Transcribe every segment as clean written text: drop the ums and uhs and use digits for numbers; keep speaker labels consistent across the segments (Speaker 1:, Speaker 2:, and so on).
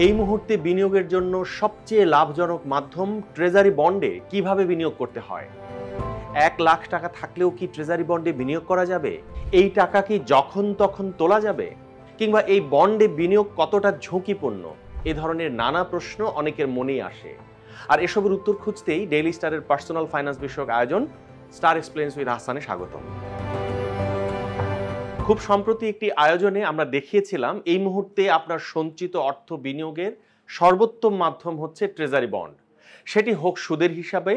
Speaker 1: এই মুহূর্তে বিনিয়োগের জন্য সবচেয়ে লাভজনক মাধ্যম ট্রেজারি বন্ডে কিভাবে বিনিয়োগ করতে হয়। 1 লাখ টাকা থাকলেও কি ট্রেজারি বন্ডে বিনিয়োগ করা যাবে? এই টাকা কি যখন তখন তোলা যাবে? কিংবা এই বন্ডে বিনিয়োগ কতটা ঝুঁকিপূর্ণ? এ ধরনের নানা প্রশ্ন অনেকের মনেই আসে। আর এসবের উত্তর খুঁজতেই ডেইলি স্টারের পার্সোনাল ফাইন্যান্স বিষয়ক আয়োজন স্টার এক্সপ্লেইনস উইথ হাসানে স্বাগতম। খুব সম্প্রতি একটি আয়োজনে আমরা দেখিয়েছিলাম এই মুহূর্তে আপনার সঞ্চিত অর্থ বিনিয়োগের সর্বোত্তম মাধ্যম হচ্ছে ট্রেজারি বন্ড। সেটি হোক সুদের হিসাবে,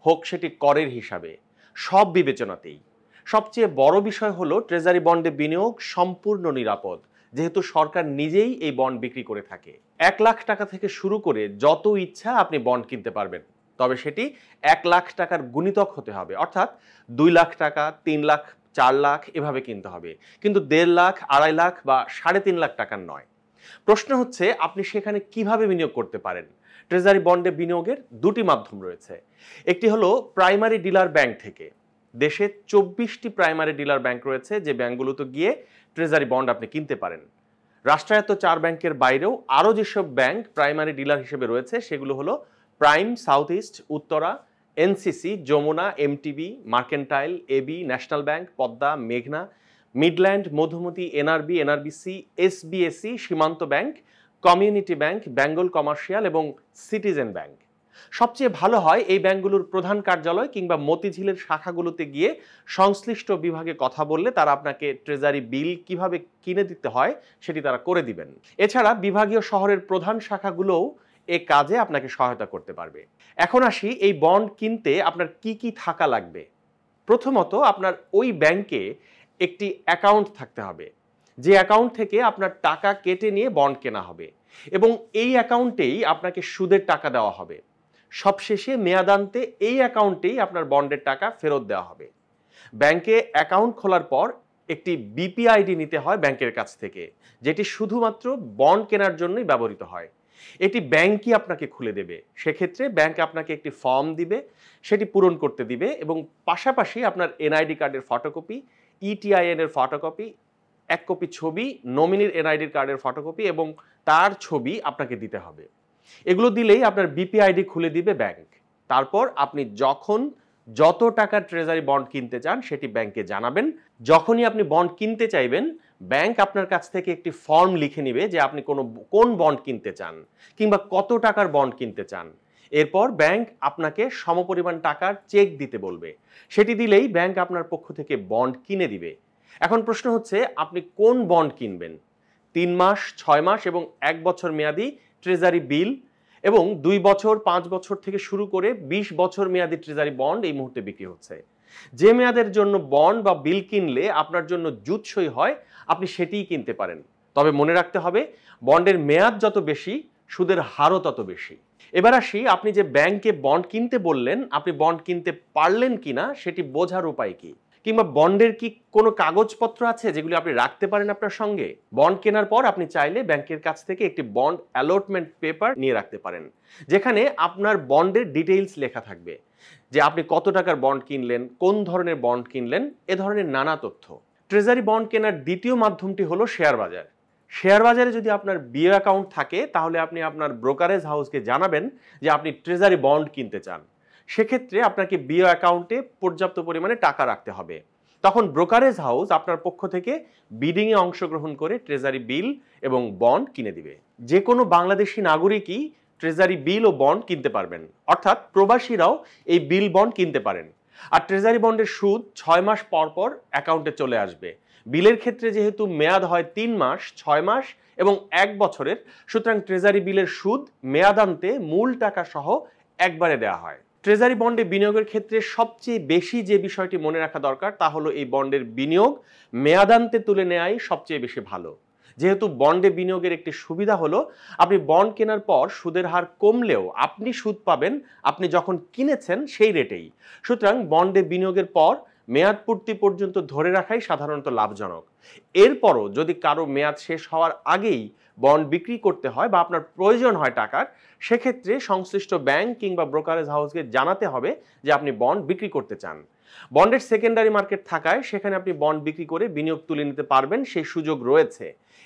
Speaker 1: হোক সেটি করের হিসাবে, সব বিবেচনাতেই সবচেয়ে বড় বিষয় হলো ট্রেজারি বন্ডে বিনিয়োগ সম্পূর্ণ নিরাপদ, যেহেতু সরকার নিজেই এই বন্ড বিক্রি করে থাকে। 1 লাখ টাকা থেকে শুরু করে যত ইচ্ছা আপনি বন্ড কিনতে পারবেন, তবে সেটি 1 লাখ টাকার গুণিতক হতে হবে, অর্থাৎ 2 লাখ টাকা, 3 লাখ, 4 লাখ এভাবে কিনতে হবে, কিন্তু 1.5 লাখ, 2.5 লাখ বা 3.5 লাখ টাকার নয়। প্রশ্ন হচ্ছে আপনি সেখানে কিভাবে বিনিয়োগ করতে পারেন। ট্রেজারি বন্ডে বিনিয়োগের দুটি মাধ্যম রয়েছে। একটি হলো প্রাইমারি ডিলার ব্যাংক থেকে। দেশে 24টি প্রাইমারি ডিলার ব্যাংক রয়েছে, যে ব্যাংকগুলোতে গিয়ে ট্রেজারি বন্ড আপনি কিনতে পারেন। রাষ্ট্রায়ত্ত 4 ব্যাংকের বাইরেও আরও যেসব ব্যাংক প্রাইমারি ডিলার হিসেবে রয়েছে সেগুলো হলো Prime, South East, Uttara, NCC, Jamuna, MTB, Mercantile, AB, National bank, Padma, মেঘনা, Midland, Madhumati, NRB, NRBC, SBAC, Shimanto bank, community bank, Bengal commercial এবং সিটিজেন ব্যাংক। সবচেয়ে ভালো হয় এই ব্যাংকগুলোর প্রধান কার্যালয় কিংবা মতিঝিলের শাখাগুলোতে গিয়ে সংশ্লিষ্ট বিভাগে কথা বললে তারা আপনাকে ট্রেজারি বিল কিভাবে কিনে দিতে হয় সেটি তারা করে দিবেন। এছাড়া বিভাগীয় শহরের প্রধান শাখাগুলোও এ কাজে আপনাকে সহায়তা করতে পারবে। এখন আসি এই বন্ড কিনতে আপনার কি কি থাকা লাগবে। প্রথমত আপনার ওই ব্যাংকে একটি অ্যাকাউন্ট থাকতে হবে, যে অ্যাকাউন্ট থেকে আপনার টাকা কেটে নিয়ে বন্ড কেনা হবে এবং এই অ্যাকাউন্টেই আপনাকে সুদের টাকা দেওয়া হবে। সবশেষে মেয়াদান্তে এই অ্যাকাউন্টেই আপনার বন্ডের টাকা ফেরত দেওয়া হবে। ব্যাংকে অ্যাকাউন্ট খোলার পর একটি বিপিআইডি নিতে হয় ব্যাংকের কাছ থেকে, যেটি শুধুমাত্র বন্ড কেনার জন্যই ব্যবহৃত হয়। এটি ব্যাংকই আপনাকে খুলে দেবে। সেক্ষেত্রে ব্যাংক আপনাকে একটি ফর্ম দিবে, সেটি পূরণ করতে দিবে এবং পাশাপাশি আপনার এনআইডি কার্ডের ফটোকপি, ইটিআইএন এর ফটোকপি, 1 কপি ছবি, নমিনির এনআইডি কার্ডের ফটোকপি এবং তার ছবি আপনাকে দিতে হবে। এগুলো দিলেই আপনার বিপিআইডি খুলে দিবে ব্যাংক। তারপর আপনি যখন যত টাকা ট্রেজারি বন্ড কিনতে চান সেটি ব্যাংকে জানাবেন। যখনই আপনি বন্ড কিনতে চাইবেন, ব্যাংক আপনার কাছ থেকে একটি ফর্ম লিখে নেবে যে আপনি কোন বন্ড কিনতে চান কিংবা কত টাকার বন্ড কিনতে চান। এরপর ব্যাংক আপনাকে সমপরিমাণ টাকার চেক দিতে বলবে। সেটি দিলেই ব্যাংক আপনার পক্ষ থেকে বন্ড কিনে দিবে। এখন প্রশ্ন হচ্ছে আপনি কোন বন্ড কিনবেন। 3 মাস, 6 মাস এবং 1 বছর মেয়াদি ট্রেজারি বিল এবং 2 বছর, 5 বছর থেকে শুরু করে 20 বছর মেয়াদি ট্রেজারি বন্ড এই মুহূর্তে বিক্রি হচ্ছে। যে মেয়াদের জন্য বন্ড বা বিল কিনলে আপনার জন্য জুতসই হয় আপনি সেটিই কিনতে পারেন। তবে মনে রাখতে হবে, বন্ডের মেয়াদ যত বেশি সুদের হারও তত বেশি। এবার আসি, আপনি যে ব্যাংকে বন্ড কিনতে বললেন, আপনি বন্ড কিনতে পারলেন কিনা সেটি বোঝার উপায় কি, কিংবা বন্ডের কি কোনো কাগজপত্র আছে যেগুলি আপনি রাখতে পারেন আপনার সঙ্গে। বন্ড কেনার পর আপনি চাইলে ব্যাংকের কাছ থেকে একটি বন্ড অ্যালটমেন্ট পেপার নিয়ে রাখতে পারেন, যেখানে আপনার বন্ডের ডিটেইলস লেখা থাকবে, যে আপনি কত টাকার বন্ড কিনলেন, কোন ধরনের বন্ড কিনলেন, এ ধরনের নানা তথ্য। ট্রেজারি বন্ড কেনার দ্বিতীয় মাধ্যমটি হলো শেয়ার বাজার। শেয়ার বাজারে যদি আপনার বিও অ্যাকাউন্ট থাকে, তাহলে আপনি আপনার ব্রোকারেজ হাউসকে জানাবেন যে আপনি ট্রেজারি বন্ড কিনতে চান। সেক্ষেত্রে আপনাকে বিও অ্যাকাউন্টে পর্যাপ্ত পরিমাণে টাকা রাখতে হবে। তখন ব্রোকারেজ হাউস আপনার পক্ষ থেকে বিডিংয়ে অংশগ্রহণ করে ট্রেজারি বিল এবং বন্ড কিনে দিবে। যে কোনো বাংলাদেশি নাগরিকই ট্রেজারি বিল ও বন্ড কিনতে পারবেন, অর্থাৎ প্রবাসীরাও এই বিল বন্ড কিনতে পারেন। আর ট্রেজারি বন্ডের সুদ 6 মাস পর পর অ্যাকাউন্টে চলে আসবে। বিলের ক্ষেত্রে যেহেতু মেয়াদ হয় 3 মাস, 6 মাস এবং 1 বছরের, সুতরাং ট্রেজারি বিলের সুদ মেয়াদান্তে মূল টাকা সহ একবারে দেওয়া হয়। ট্রেজারি বন্ডে বিনিয়োগের ক্ষেত্রে সবচেয়ে বেশি যে বিষয়টি মনে রাখা দরকার তা হলো এই বন্ডের বিনিয়োগ মেয়াদান্তে তুলে নেওয়াই সবচেয়ে বেশি ভালো। যেহেতু বন্ডে বিনিয়োগের একটি সুবিধা হলো আপনি বন্ড কেনার পর সুদের হার কমলেও আপনি সুদ পাবেন আপনি যখন কিনেছেন সেই রেটেই। সুতরাং বন্ডে বিনিয়োগের পর মেয়াদ পূর্তি পর্যন্ত ধরে রাখাই সাধারণত লাভজনক। এরপরও যদি কারো মেয়াদ শেষ হওয়ার আগেই বন্ড বিক্রি করতে হয় বা আপনার প্রয়োজন হয় টাকার, সেক্ষেত্রে সংশ্লিষ্ট ব্যাংক কিংবা ব্রোকারেজ হাউসকে জানাতে হবে যে আপনি বন্ড বিক্রি করতে চান। বন্ডের সেকেন্ডারি মার্কেট থাকায় সেখানে আপনি বন্ড বিক্রি করে বিনিয়োগ তুলে নিতে পারবেন, সেই সুযোগ রয়েছে।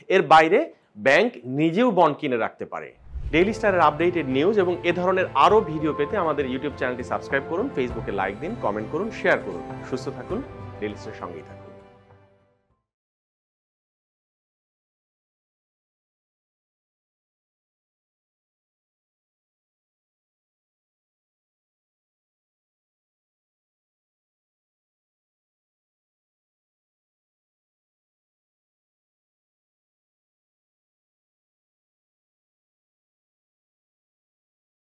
Speaker 1: এর বাইরে ব্যাংক নিজেও বন্ড কিনে রাখতে পারে। ডেইলি স্টারের আপডেটেড নিউজ এবং এ ধরনের আরও ভিডিও পেতে আমাদের ইউটিউব চ্যানেলটি সাবস্ক্রাইব করুন, ফেসবুকে লাইক দিন, কমেন্ট করুন, শেয়ার করুন। সুস্থ থাকুন, ডেইলি স্টারের সঙ্গেই থাকুন।